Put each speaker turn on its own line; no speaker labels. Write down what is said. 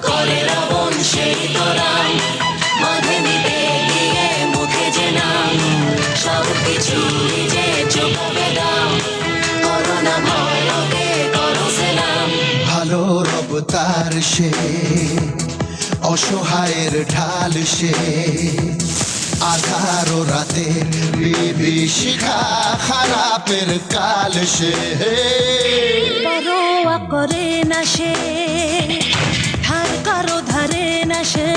করে রাবণ সেই তোরাম, মাঝে নিতে গিয়ে মুখে যে নাম, সব কিছু যে চোখাবে দাম, করোনা ভয়কে করো সেলাম।
ভালো রব তার সে, অসহায়ের ঢাল সে, আধার ও রাতের বিভীষিকা, খারাপের কাল সে।
পরোয়া করে না সে, ধার কারো ধারে না সে,